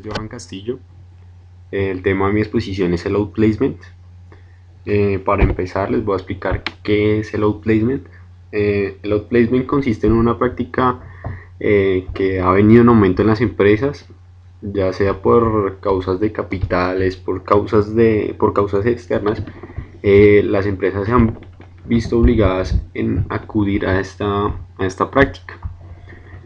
Johan Castillo. El tema de mi exposición es el outplacement. Para empezar les voy a explicar qué es el outplacement. El outplacement consiste en una práctica que ha venido en aumento en las empresas, ya sea por causas de capitales, por causas externas. Las empresas se han visto obligadas en acudir a esta práctica.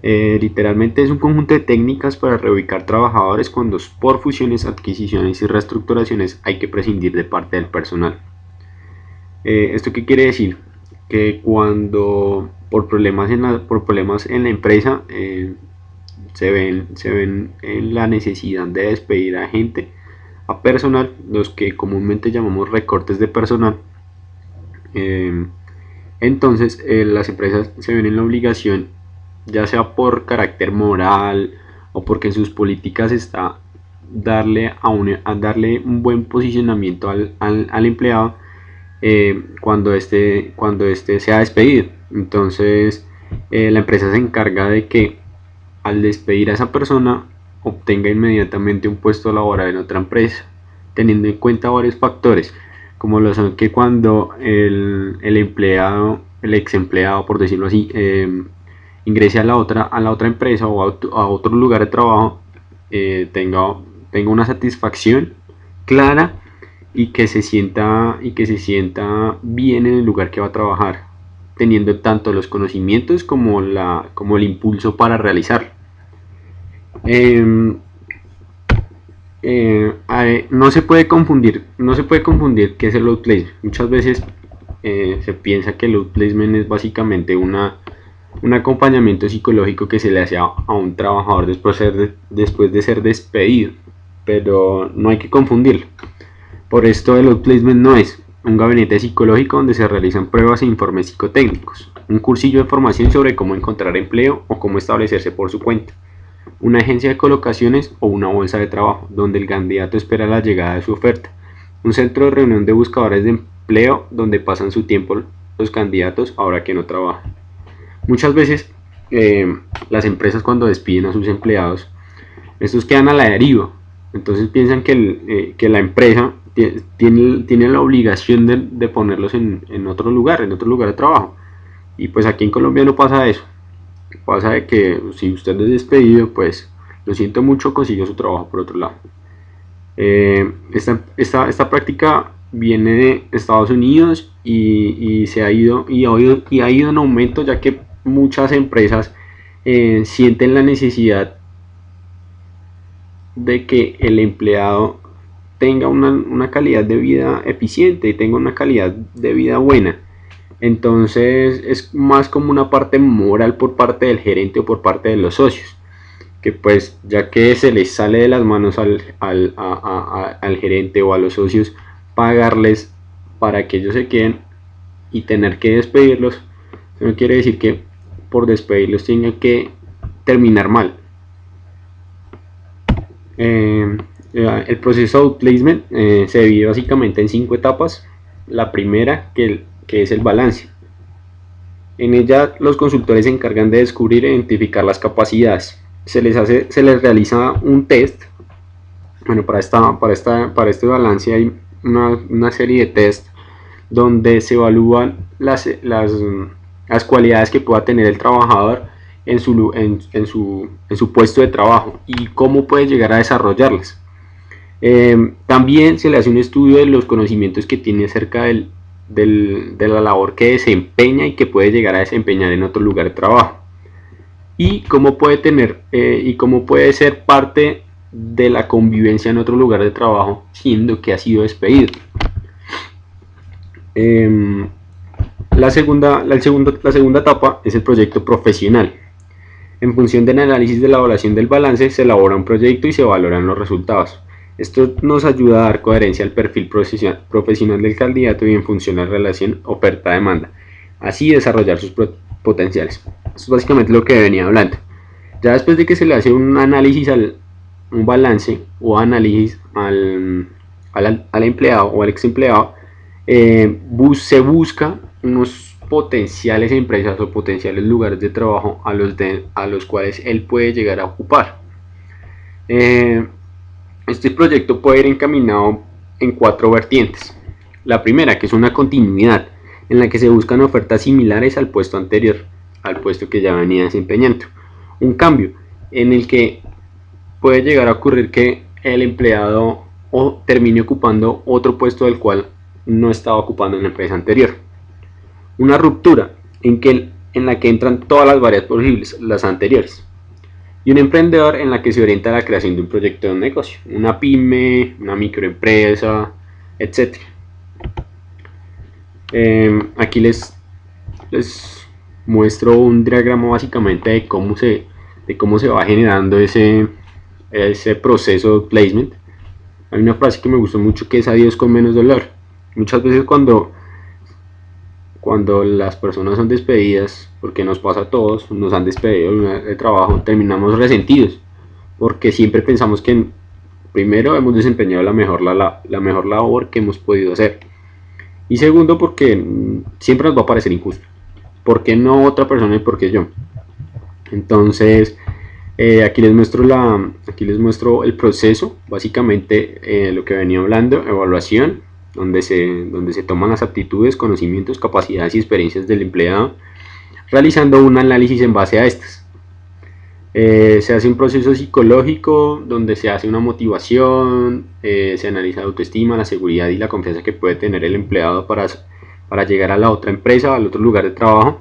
Literalmente es un conjunto de técnicas para reubicar trabajadores cuando por fusiones, adquisiciones y reestructuraciones hay que prescindir de parte del personal. ¿Esto qué quiere decir? Que cuando por problemas en la empresa se ven en la necesidad de despedir a gente, a personal, los que comúnmente llamamos recortes de personal. Entonces las empresas se ven en la obligación, ya sea por carácter moral o porque en sus políticas está darle un buen posicionamiento al empleado cuando este sea despedido. Entonces la empresa se encarga de que al despedir a esa persona obtenga inmediatamente un puesto laboral en otra empresa, teniendo en cuenta varios factores, como lo son que cuando el ex empleado, por decirlo así, ingrese a la otra empresa o a otro lugar de trabajo, tenga una satisfacción clara y que se sienta bien en el lugar que va a trabajar, teniendo tanto los conocimientos como el impulso para realizarlo. No se puede confundir qué es el outplacement. Muchas veces se piensa que el outplacement es básicamente un acompañamiento psicológico que se le hace a un trabajador después de ser despedido, pero no hay que confundirlo. Por esto el outplacement no es un gabinete psicológico donde se realizan pruebas e informes psicotécnicos, un cursillo de formación sobre cómo encontrar empleo o cómo establecerse por su cuenta, una agencia de colocaciones o una bolsa de trabajo donde el candidato espera la llegada de su oferta, un centro de reunión de buscadores de empleo donde pasan su tiempo los candidatos ahora que no trabajan. Muchas veces las empresas, cuando despiden a sus empleados, estos quedan a la deriva. Entonces piensan que la empresa tiene la obligación de ponerlos en otro lugar de trabajo. Y pues aquí en Colombia no pasa eso. Pasa de que si usted es despedido, pues lo siento mucho, consigue su trabajo por otro lado. Esta práctica viene de Estados Unidos y ha ido en aumento, ya que muchas empresas sienten la necesidad de que el empleado tenga una calidad de vida eficiente y tenga una calidad de vida buena. Entonces es más como una parte moral por parte del gerente o por parte de los socios, que pues ya que se les sale de las manos al gerente o a los socios pagarles para que ellos se queden y tener que despedirlos, eso no quiere decir que por despedirlos tengan que terminar mal. El proceso de outplacement se divide básicamente en 5 etapas. La primera, que es el balance. En ella los consultores se encargan de descubrir e identificar las capacidades. Se les realiza un test. Bueno, para este balance hay una serie de test donde se evalúan las cualidades que pueda tener el trabajador en su puesto de trabajo y cómo puede llegar a desarrollarlas. También se le hace un estudio de los conocimientos que tiene acerca de la labor que desempeña y que puede llegar a desempeñar en otro lugar de trabajo, y cómo puede ser parte de la convivencia en otro lugar de trabajo siendo que ha sido despedido. La segunda etapa es el proyecto profesional. En función del análisis de la evaluación del balance, se elabora un proyecto y se valoran los resultados. Esto nos ayuda a dar coherencia al perfil profesional del candidato y en función a la relación oferta-demanda, así desarrollar sus potenciales. Esto es básicamente lo que venía hablando. Ya después de que se le hace un análisis, un balance o análisis al empleado o al ex empleado, se busca unos potenciales empresas o potenciales lugares de trabajo a los cuales él puede llegar a ocupar. Este proyecto puede ir encaminado en 4 vertientes. La primera, que es una continuidad, en la que se buscan ofertas similares al puesto anterior, al puesto que ya venía desempeñando. Un cambio, en el que puede llegar a ocurrir que el empleado o termine ocupando otro puesto del cual no estaba ocupando en la empresa anterior. Una ruptura, en la que entran todas las variables posibles, las anteriores. Y un emprendedor, en la que se orienta a la creación de un proyecto de un negocio, una pyme, una microempresa, etc. Aquí les muestro un diagrama básicamente de cómo se va generando ese proceso de placement. Hay una frase que me gustó mucho, que es adiós con menos dolor. Muchas veces cuando las personas son despedidas, porque nos pasa a todos, nos han despedido de trabajo, terminamos resentidos, porque siempre pensamos que primero hemos desempeñado la mejor labor que hemos podido hacer, y segundo porque siempre nos va a parecer injusto. ¿Por qué no otra persona y por qué yo? Entonces aquí les muestro el proceso, básicamente lo que venía hablando: evaluación, donde se toman las aptitudes, conocimientos, capacidades y experiencias del empleado, realizando un análisis en base a estas. Se hace un proceso psicológico donde se hace una motivación, se analiza la autoestima, la seguridad y la confianza que puede tener el empleado para llegar a la otra empresa, al otro lugar de trabajo.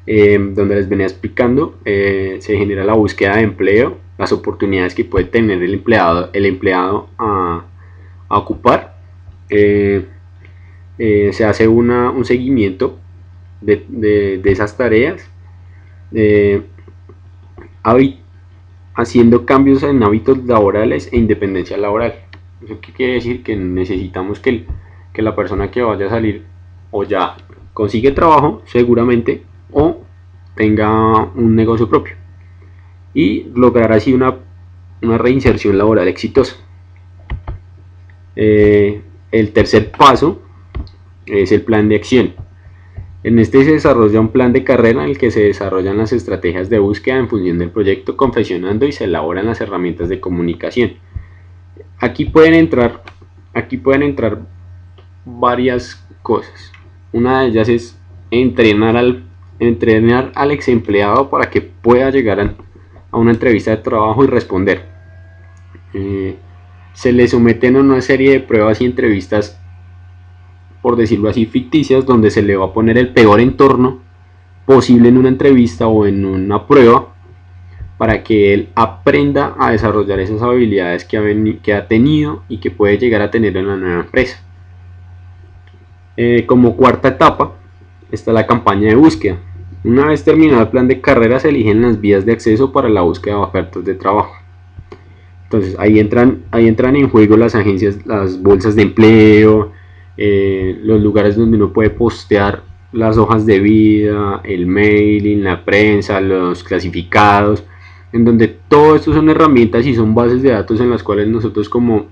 Donde les venía explicando, se genera la búsqueda de empleo, las oportunidades que puede tener el empleado a ocupar. Se hace un seguimiento de esas tareas, haciendo cambios en hábitos laborales e independencia laboral. ¿Eso qué quiere decir? Que necesitamos que la persona que vaya a salir o ya consigue trabajo seguramente, o tenga un negocio propio, y lograr así una reinserción laboral exitosa. El tercer paso es el plan de acción. En este se desarrolla un plan de carrera en el que se desarrollan las estrategias de búsqueda en función del proyecto, confeccionando y se elaboran las herramientas de comunicación. Aquí pueden entrar varias cosas. Una de ellas es entrenar al ex empleado para que pueda llegar a una entrevista de trabajo y responder. Se le someten a una serie de pruebas y entrevistas, por decirlo así, ficticias, donde se le va a poner el peor entorno posible en una entrevista o en una prueba, para que él aprenda a desarrollar esas habilidades que ha tenido y que puede llegar a tener en la nueva empresa. Como cuarta etapa está la campaña de búsqueda. Una vez terminado el plan de carrera, se eligen las vías de acceso para la búsqueda de ofertas de trabajo. Entonces ahí entran en juego las agencias, las bolsas de empleo, los lugares donde uno puede postear las hojas de vida, el mailing, la prensa, los clasificados, en donde todo esto son herramientas y son bases de datos en las cuales nosotros, como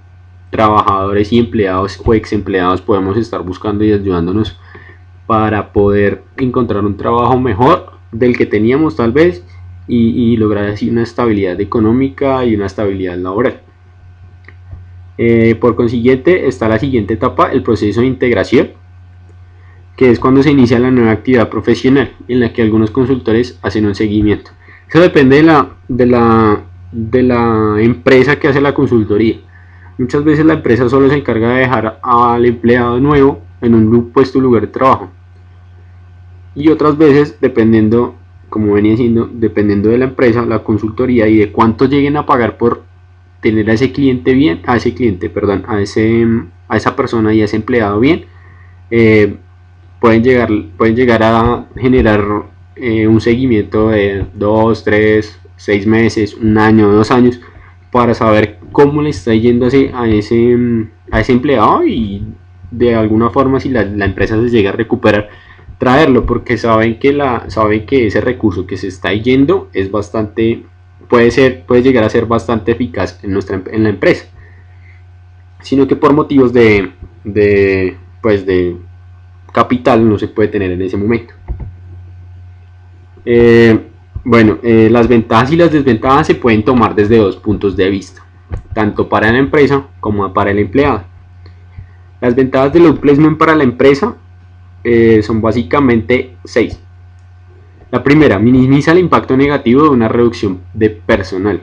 trabajadores y empleados o ex empleados, podemos estar buscando y ayudándonos para poder encontrar un trabajo mejor del que teníamos tal vez, y lograr así una estabilidad económica y una estabilidad laboral. Por consiguiente está la siguiente etapa, el proceso de integración, que es cuando se inicia la nueva actividad profesional, en la que algunos consultores hacen un seguimiento. Eso depende de la empresa que hace la consultoría. Muchas veces la empresa solo se encarga de dejar al empleado nuevo en un puesto o lugar de trabajo, y otras veces, dependiendo, como venía siendo, dependiendo de la empresa, la consultoría, y de cuánto lleguen a pagar por tener a ese cliente bien, a esa persona y a ese empleado bien, pueden llegar a generar un seguimiento de 2, 3, 6 meses, un año, 2 años, para saber cómo le está yendo a ese empleado, y de alguna forma, si la empresa se llega a recuperar, traerlo, porque saben que ese recurso que se está yendo es puede llegar a ser bastante eficaz en la empresa, sino que por motivos de capital no se puede tener en ese momento. Las ventajas y las desventajas se pueden tomar desde 2 puntos de vista. tanto para la empresa como para el empleado. Las ventajas del outplacement para la empresa son básicamente 6. La primera, minimiza el impacto negativo de una reducción de personal.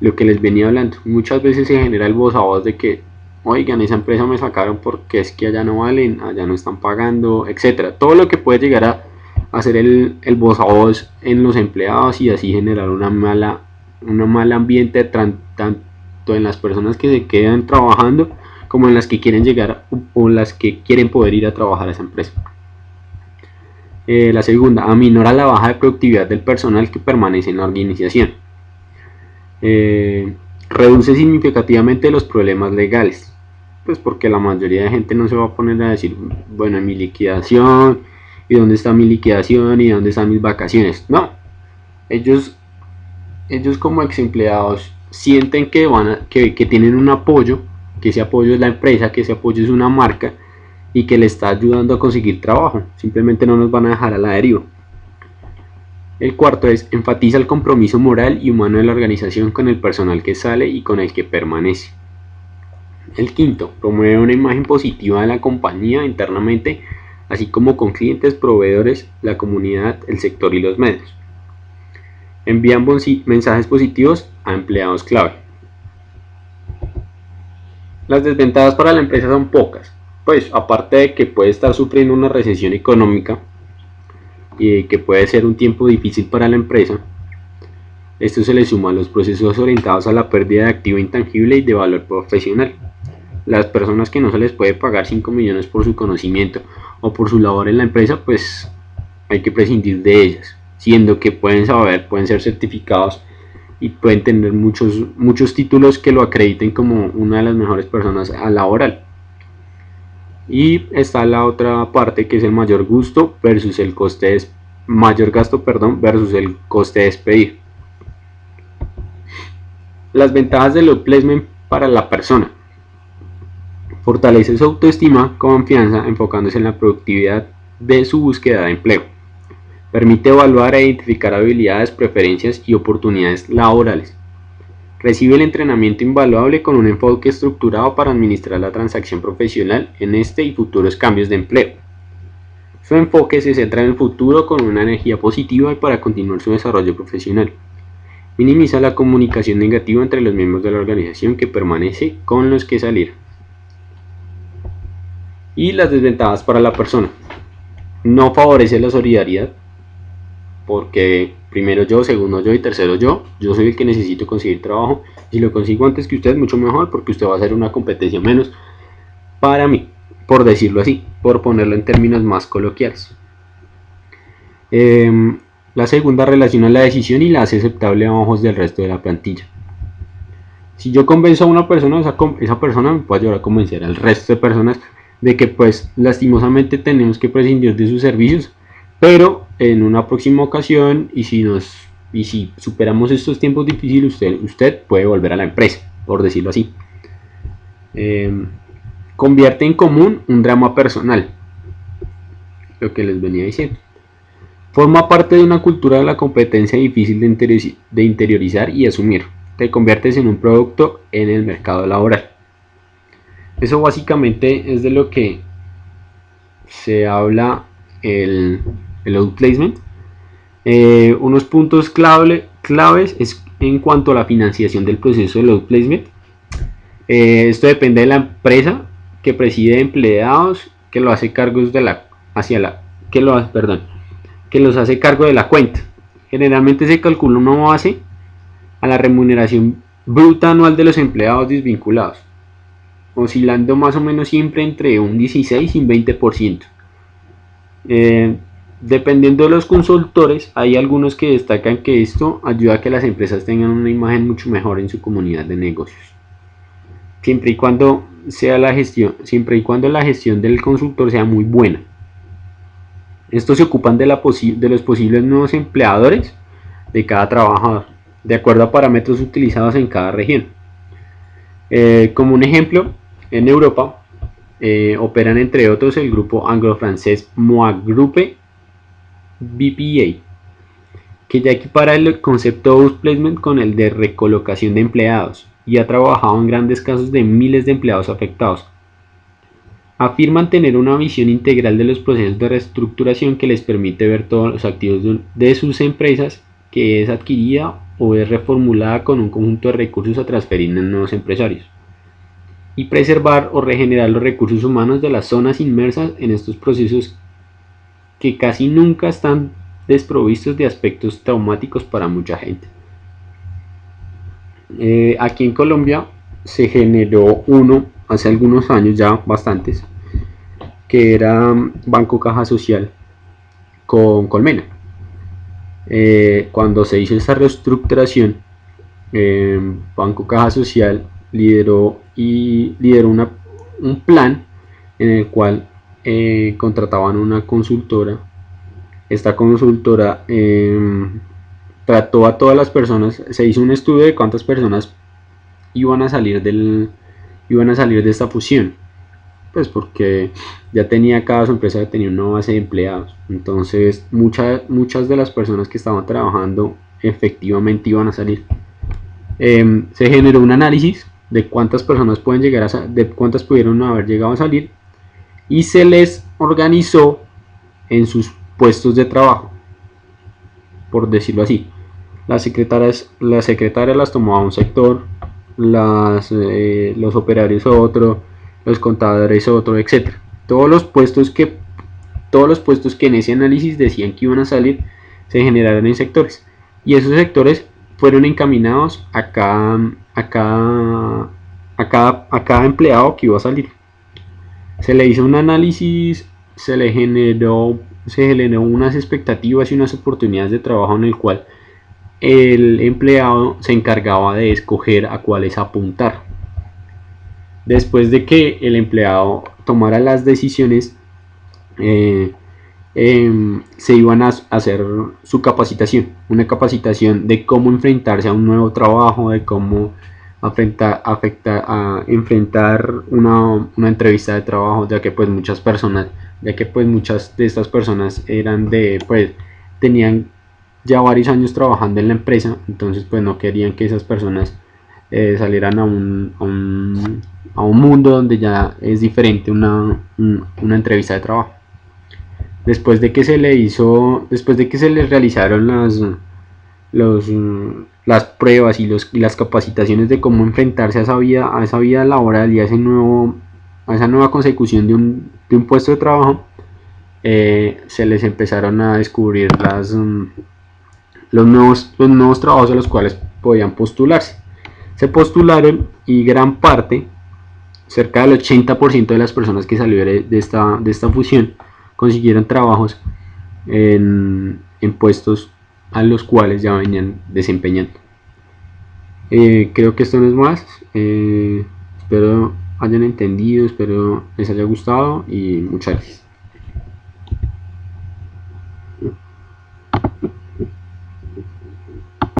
Lo que les venía hablando, muchas veces se genera el voz a voz de que, oigan, esa empresa me sacaron porque es que allá no valen, allá no están pagando, etcétera. Todo lo que puede llegar a hacer el voz a voz en los empleados y así generar un mal ambiente tanto en las personas que se quedan trabajando como en las que quieren llegar o las que quieren poder ir a trabajar a esa empresa. La segunda, aminora la baja de productividad del personal que permanece en la organización. Reduce significativamente los problemas legales, pues porque la mayoría de gente no se va a poner a decir, bueno, mi liquidación, y dónde está mi liquidación, y dónde están mis vacaciones. No, ellos como ex empleados sienten que tienen un apoyo, que ese apoyo es la empresa, que ese apoyo es una marca y que le está ayudando a conseguir trabajo. Simplemente no nos van a dejar a la deriva. El cuarto es, enfatiza el compromiso moral y humano de la organización con el personal que sale y con el que permanece. El quinto, promueve una imagen positiva de la compañía internamente, así como con clientes, proveedores, la comunidad, el sector y los medios. Envían mensajes positivos a empleados clave. Las desventajas para la empresa son pocas, pues aparte de que puede estar sufriendo una recesión económica y que puede ser un tiempo difícil para la empresa, esto se le suma a los procesos orientados a la pérdida de activo intangible y de valor profesional. Las personas que no se les puede pagar 5 millones por su conocimiento o por su labor en la empresa, pues hay que prescindir de ellas, siendo que pueden ser certificados y pueden tener muchos títulos que lo acrediten como una de las mejores personas a laboral. Y está la otra parte, que es el mayor gasto versus el coste de despedir. Las ventajas del outplacement para la persona: fortalece su autoestima, confianza, enfocándose en la productividad de su búsqueda de empleo. Permite evaluar e identificar habilidades, preferencias y oportunidades laborales. Recibe el entrenamiento invaluable con un enfoque estructurado para administrar la transacción profesional en este y futuros cambios de empleo. Su enfoque se centra en el futuro con una energía positiva y para continuar su desarrollo profesional. Minimiza la comunicación negativa entre los miembros de la organización que permanece con los que salir. Y las desventajas para la persona: no favorece la solidaridad, porque primero yo, segundo yo y tercero yo soy el que necesito conseguir trabajo. Si lo consigo antes que usted, mucho mejor, porque usted va a ser una competencia menos para mí, por decirlo así, por ponerlo en términos más coloquiales. La segunda, relaciona la decisión y la hace aceptable a ojos del resto de la plantilla. Si yo convenzo a una persona, esa persona me puede ayudar a convencer al resto de personas de que pues lastimosamente tenemos que prescindir de sus servicios, pero en una próxima ocasión, y si superamos estos tiempos difíciles, usted puede volver a la empresa, por decirlo así. Convierte en común un drama personal, lo que les venía diciendo. Forma parte de una cultura de la competencia difícil de interiorizar y asumir. Te conviertes en un producto en el mercado laboral. Eso básicamente es de lo que se habla el outplacement. Unos puntos claves es en cuanto a la financiación del proceso del outplacement. Esto depende de la empresa que preside empleados, que lo hace cargos que los hace cargo de la cuenta. Generalmente se calcula una base a la remuneración bruta anual de los empleados desvinculados, oscilando más o menos siempre entre un 16 y un 20%. Dependiendo de los consultores, hay algunos que destacan que esto ayuda a que las empresas tengan una imagen mucho mejor en su comunidad de negocios, siempre y cuando la gestión del consultor sea muy buena. Estos se ocupan de los posibles nuevos empleadores de cada trabajador, de acuerdo a parámetros utilizados en cada región. Como un ejemplo, en Europa operan entre otros el grupo anglo-francés Moa Groupe BPA, que ya equipara el concepto de outplacement con el de recolocación de empleados. y ha trabajado en grandes casos de miles de empleados afectados. Afirman tener una visión integral de los procesos de reestructuración que les permite ver todos los activos de sus empresas que es adquirida o es reformulada con un conjunto de recursos a transferir en nuevos empresarios, y preservar o regenerar los recursos humanos de las zonas inmersas en estos procesos que casi nunca están desprovistos de aspectos traumáticos para mucha gente. Aquí en Colombia se generó uno hace algunos años, ya bastantes, que era Banco Caja Social con Colmena. Cuando se hizo esta reestructuración, Banco Caja Social lideró un plan en el cual contrataban una consultora. Esta consultora trató a todas las personas, se hizo un estudio de cuántas personas iban a salir de esta fusión, pues porque ya tenía, cada su empresa tenía una base de empleados, entonces muchas de las personas que estaban trabajando efectivamente iban a salir. Se generó un análisis de cuántas personas de cuántas pudieron haber llegado a salir, y se les organizó en sus puestos de trabajo, por decirlo así. Las secretarias las tomaba un sector, los operarios otro, los contadores otro, etc. Todos los puestos que en ese análisis decían que iban a salir se generaron en sectores, y esos sectores fueron encaminados a cada empleado que iba a salir. Se le hizo un análisis, se generó unas expectativas y unas oportunidades de trabajo en el cual el empleado se encargaba de escoger a cuáles apuntar. Después de que el empleado tomara las decisiones, se iban a hacer su capacitación, una capacitación de cómo enfrentarse a un nuevo trabajo, de cómo enfrentar una entrevista de trabajo, ya que pues muchas de estas personas tenían ya varios años trabajando en la empresa, entonces pues no querían que esas personas salieran a un mundo donde ya es diferente una entrevista de trabajo. Después de que se les realizaron las pruebas y las capacitaciones de cómo enfrentarse a esa vida laboral y a esa nueva consecución de un puesto de trabajo, se les empezaron a descubrir los nuevos trabajos a los cuales podían postularse. Se postularon, y gran parte, cerca del 80% de las personas que salieron de esta fusión, consiguieron trabajos en puestos a los cuales ya venían desempeñando. Creo que esto no es más. Espero hayan entendido, espero les haya gustado, y muchas gracias.